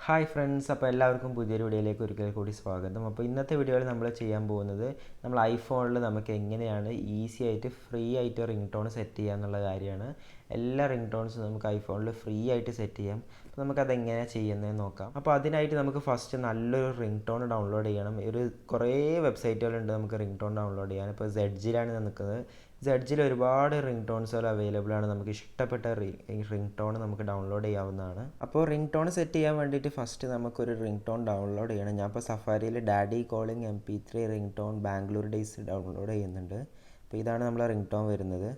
Hi friends, അപ്പോൾ എല്ലാവർക്കും പുതിയൊരു വീഡിയോയിലേക്ക് ഒരിക്കൽ കൂടി സ്വാഗതം. അപ്പോൾ ഇന്നത്തെ വീഡിയോയിൽ നമ്മൾ ചെയ്യാൻ പോകുന്നത് നമ്മൾ ഐഫോണിൽ നമുക്ക് എങ്ങനെയാണ് ഈസി ആയിട്ട് ഫ്രീ ആയിട്ട് റിംഗ് ടോൺ സെറ്റ് ചെയ്യുക എന്നുള്ള കാര്യമാണ്. എല്ലാ റിംഗ് ടോൺസും നമുക്ക് ഐഫോണിൽ ഫ്രീ ആയിട്ട് സെറ്റ് ചെയ്യാം. അപ്പോൾ നമുക്കതെങ്ങനെയാണ് ചെയ്യുന്നതെന്ന് നോക്കാം. അപ്പോൾ അതിനായിട്ട് നമുക്ക് ഫസ്റ്റ് നല്ലൊരു റിംഗ് ടോൺ ഡൗൺലോഡ് ചെയ്യണം. കുറേ വെബ്സൈറ്റുകളുണ്ട് നമുക്ക് റിംഗ് ടോൺ ഡൗൺലോഡ് ചെയ്യാൻ. ഇപ്പോൾ സെഡ്ജിലാണ് നിൽക്കുന്നത്. സെഡ്ജിൽ ഒരുപാട് റിംഗ് ടോൺസുകൾ അവൈലബിൾ ആണ്. നമുക്ക് ഇഷ്ടപ്പെട്ട റിംഗ് ടോൺ നമുക്ക് ഡൗൺലോഡ് ചെയ്യാവുന്നതാണ്. അപ്പോൾ റിംഗ് ടോൺ സെറ്റ് ചെയ്യാൻ വേണ്ടിയിട്ട് ഫസ്റ്റ് നമുക്കൊരു റിംഗ് ടോൺ ഡൗൺലോഡ് ചെയ്യണം. ഞാൻ ഇപ്പോൾ സഫാരിയിൽ daddy calling MP3 ring tone Bangalore days download ചെയ്യുന്നുണ്ട്. അപ്പോൾ ഇതാണ് നമ്മളെ റിംഗ് ടോൺ വരുന്നത്.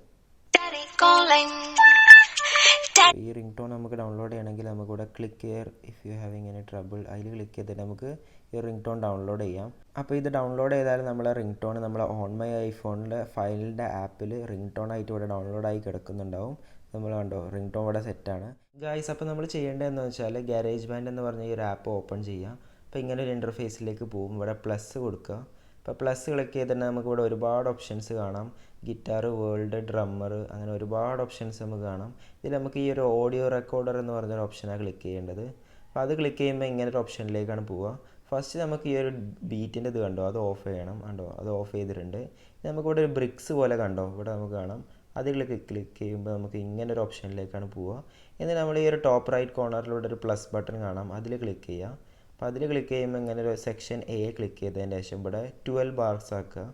ഈ റിംഗ് ടോൺ നമുക്ക് ഡൗൺലോഡ് ചെയ്യണമെങ്കിൽ നമുക്കിവിടെ click here if you having any trouble, അതിൽ ക്ലിക്ക് ചെയ്തിട്ട് നമുക്ക് ഈ റിംഗ് ടോൺ ഡൗൺലോഡ് ചെയ്യാം. അപ്പോൾ ഇത് ഡൗൺലോഡ് ചെയ്താൽ നമ്മളെ റിംഗ് ടോൺ നമ്മളെ ഓൺ മൈ ഐഫോണിൻ്റെ ഫയലിൻ്റെ ആപ്പിൽ റിംഗ് ടോൺ ആയിട്ട് ഇവിടെ ഡൗൺലോഡായി കിടക്കുന്നുണ്ടാവും. നമ്മൾ കണ്ടോ, റിംഗ് ടോൺ ഇവിടെ സെറ്റാണ് ഗായ്സ്. അപ്പോൾ നമ്മൾ ചെയ്യേണ്ടതെന്ന് വെച്ചാൽ ഗാരേജ് ബാൻഡ് എന്ന് പറഞ്ഞ ഈ ഒരു ആപ്പ് ഓപ്പൺ ചെയ്യുക. അപ്പോൾ ഇങ്ങനെ ഒരു ഇൻ്റർഫേസിലേക്ക് പോകും. ഇവിടെ പ്ലസ് കൊടുക്കുക. ഇപ്പോൾ പ്ലസ് ക്ലിക്ക് ചെയ്തിട്ട് നമുക്ക് ഇവിടെ ഒരുപാട് ഓപ്ഷൻസ് കാണാം. ഗിറ്റാർ, വേൾഡ്, ഡ്രമ്മർ, അങ്ങനെ ഒരുപാട് ഓപ്ഷൻസ് നമുക്ക് കാണാം. ഇതിൽ നമുക്ക് ഈ ഒരു ഓഡിയോ റെക്കോർഡർ എന്ന് പറഞ്ഞൊരു ഓപ്ഷനാണ് ക്ലിക്ക് ചെയ്യേണ്ടത്. അപ്പോൾ അത് ക്ലിക്ക് ചെയ്യുമ്പോൾ ഇങ്ങനെ ഒരു ഓപ്ഷനിലേക്കാണ് പോവുക. ഫസ്റ്റ് നമുക്ക് ഈ ഒരു ബീറ്റിൻ്റെ ഇത് കണ്ടോ, അത് ഓഫ് ചെയ്യണം. കണ്ടോ, അത് ഓഫ് ചെയ്തിട്ടുണ്ട്. നമുക്കിവിടെ ഒരു ബ്രിക്സ് പോലെ കണ്ടോ, ഇവിടെ നമുക്ക് കാണാം. അതിൽ ക്ലിക്ക് ചെയ്യുമ്പോൾ നമുക്ക് ഇങ്ങനെ ഒരു ഓപ്ഷനിലേക്കാണ് പോവുക. എന്നിട്ട് നമ്മൾ ഈ ഒരു ടോപ്പ് റൈറ്റ് കോർണറിലൂടെ ഒരു പ്ലസ് ബട്ടൺ കാണാം, അതിൽ ക്ലിക്ക് ചെയ്യുക. അപ്പോൾ അതിൽ ക്ലിക്ക് ചെയ്യുമ്പോൾ ഇങ്ങനെ ഒരു സെക്ഷൻ എ ക്ലിക്ക് ചെയ്തതിന് ശേഷം ഇവിടെ 12 ബാർസ് ആക്കുക.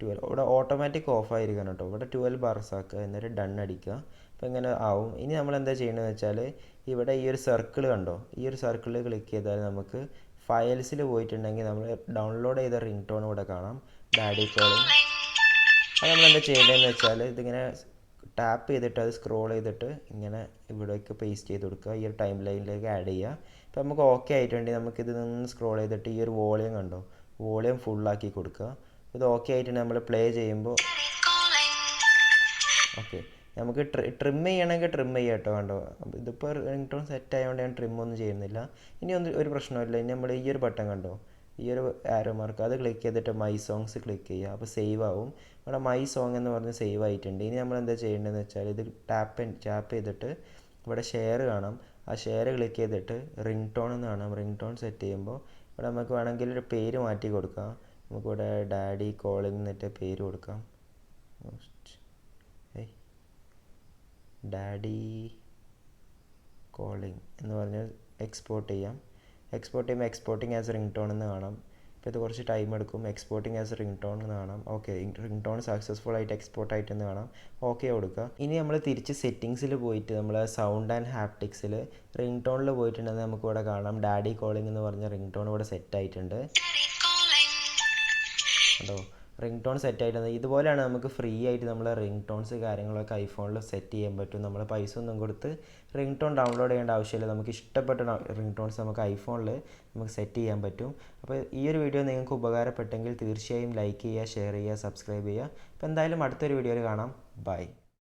ഇവിടെ ഓട്ടോമാറ്റിക് ഓഫ് ആയിരിക്കണം കേട്ടോ. ഇവിടെ 12 ബാർസ് ആക്കുക, എന്നിട്ട് ഡൺ അടിക്കുക. അപ്പോൾ ഇങ്ങനെ ആവും. ഇനി നമ്മൾ എന്താ ചെയ്യണമെന്ന് വെച്ചാൽ ഇവിടെ ഈ ഒരു സർക്കിൾ കണ്ടോ, ഈ ഒരു സർക്കിളിൽ ക്ലിക്ക് ചെയ്താൽ നമുക്ക് ഫയൽസിൽ പോയിട്ടുണ്ടെങ്കിൽ നമ്മൾ ഡൗൺലോഡ് ചെയ്ത റിംഗ് ടോൺ ഇവിടെ കാണാം, ഡാഡി കോളിംഗ്. അത് നമ്മളെന്താ ചെയ്യേണ്ടതെന്ന് വെച്ചാൽ ഇതിങ്ങനെ ടാപ്പ് ചെയ്തിട്ട് അത് സ്ക്രോൾ ചെയ്തിട്ട് ഇങ്ങനെ ഇവിടേക്ക് പേസ്റ്റ് ചെയ്ത് കൊടുക്കുക. ഈ ഒരു ടൈം ലൈനിലേക്ക് ആഡ് ചെയ്യുക. ഇപ്പോൾ നമുക്ക് ഓക്കെ ആയിട്ടുണ്ടെങ്കിൽ നമുക്കിത് നിന്ന് സ്ക്രോൾ ചെയ്തിട്ട് ഈ ഒരു വോളിയം കണ്ടോ, വോളിയം ഫുള്ളാക്കി കൊടുക്കുക. ഇത് ഓക്കെ ആയിട്ട് നമ്മൾ പ്ലേ ചെയ്യുമ്പോൾ ഓക്കെ, നമുക്ക് ട്രിം ചെയ്യണമെങ്കിൽ ട്രിം ചെയ്യാം കേട്ടോ. കണ്ടോ, ഇതിപ്പോൾ റിംഗ് ടോൺ സെറ്റ് ആയതുകൊണ്ട് ഞാൻ ട്രിം ഒന്നും ചെയ്യുന്നില്ല. ഇനി ഒരു പ്രശ്നമില്ല. ഇനി നമ്മൾ ഈ ഒരു ബട്ടൺ കണ്ടോ, ഈ ഒരു ആരോ മാർക്ക്, അത് ക്ലിക്ക് ചെയ്തിട്ട് മൈ സോങ്സ് ക്ലിക്ക് ചെയ്യുക. അപ്പോൾ സേവ് ആവും. ഇവിടെ മൈ സോങ് എന്ന് പറഞ്ഞ് സേവ് ആയിട്ടുണ്ട്. ഇനി നമ്മൾ എന്താ ചെയ്യേണ്ടതെന്ന് വെച്ചാൽ ഇത് ടാപ്പ് ചെയ്തിട്ട് ഇവിടെ ഷെയർ കാണാം. ആ ഷെയർ ക്ലിക്ക് ചെയ്തിട്ട് റിംഗ് ടോൺ എന്ന് കാണാം. റിംഗ് ടോൺ സെറ്റ് ചെയ്യുമ്പോൾ ഇവിടെ നമുക്ക് വേണമെങ്കിൽ ഒരു പേര് മാറ്റി കൊടുക്കാം. നമുക്കിവിടെ ഡാഡി കോളിംഗ് എന്നിട്ട് പേര് കൊടുക്കാം. ഡാഡി കോളിംഗ് എന്ന് പറഞ്ഞ് എക്സ്പോർട്ട് ചെയ്യാം. എക്സ്പോർട്ട് ചെയ്യുമ്പോൾ എക്സ്പോർട്ടിങ് ആസ് റിംഗ് ടോൺ എന്ന് കാണാം. ഇപ്പോൾ ഇത് കുറച്ച് ടൈം എടുക്കും. എക്സ്പോർട്ടിങ് ആസ് റിംഗ് ടോൺ എന്ന് കാണാം. ഓക്കെ, റിംഗ് ടോൺ സക്സസ്ഫുൾ ആയിട്ട് എക്സ്പോർട്ട് ആയിട്ടെന്ന് കാണാം. ഓക്കെ കൊടുക്കുക. ഇനി നമ്മൾ തിരിച്ച് സെറ്റിങ്സിൽ പോയിട്ട് നമ്മൾ സൗണ്ട് ആൻഡ് ഹാപ്റ്റിക്സിൽ റിംഗ് ടോണിൽ പോയിട്ടുണ്ടെങ്കിൽ നമുക്ക് ഇവിടെ കാണാം ഡാഡി കോളിംഗ് എന്ന് പറഞ്ഞ റിംഗ് ടോൺ ഇവിടെ സെറ്റ് ആയിട്ടുണ്ട്. കേട്ടോ, റിംഗ് ടോൺ സെറ്റ് ആയിട്ടുണ്ട്. ഇതുപോലെയാണ് നമുക്ക് ഫ്രീ ആയിട്ട് നമ്മൾ റിംഗ് ടോൺസ് കാര്യങ്ങളൊക്കെ ഐഫോണിൽ സെറ്റ് ചെയ്യാൻ പറ്റും. നമ്മൾ പൈസ ഒന്നും കൊടുത്ത് റിംഗ് ടോൺ ഡൗൺലോഡ് ചെയ്യേണ്ട ആവശ്യമില്ല. നമുക്ക് ഇഷ്ടപ്പെട്ട റിംഗ് ടോൺസ് നമുക്ക് ഐഫോണിൽ നമുക്ക് സെറ്റ് ചെയ്യാൻ പറ്റും. അപ്പോൾ ഈ ഒരു വീഡിയോ നിങ്ങൾക്ക് ഉപകാരപ്പെട്ടെങ്കിൽ തീർച്ചയായും ലൈക്ക് ചെയ്യുക, ഷെയർ ചെയ്യുക, സബ്സ്ക്രൈബ് ചെയ്യുക. അപ്പോൾ എന്തായാലും അടുത്തൊരു വീഡിയോയിൽ കാണാം. ബൈ.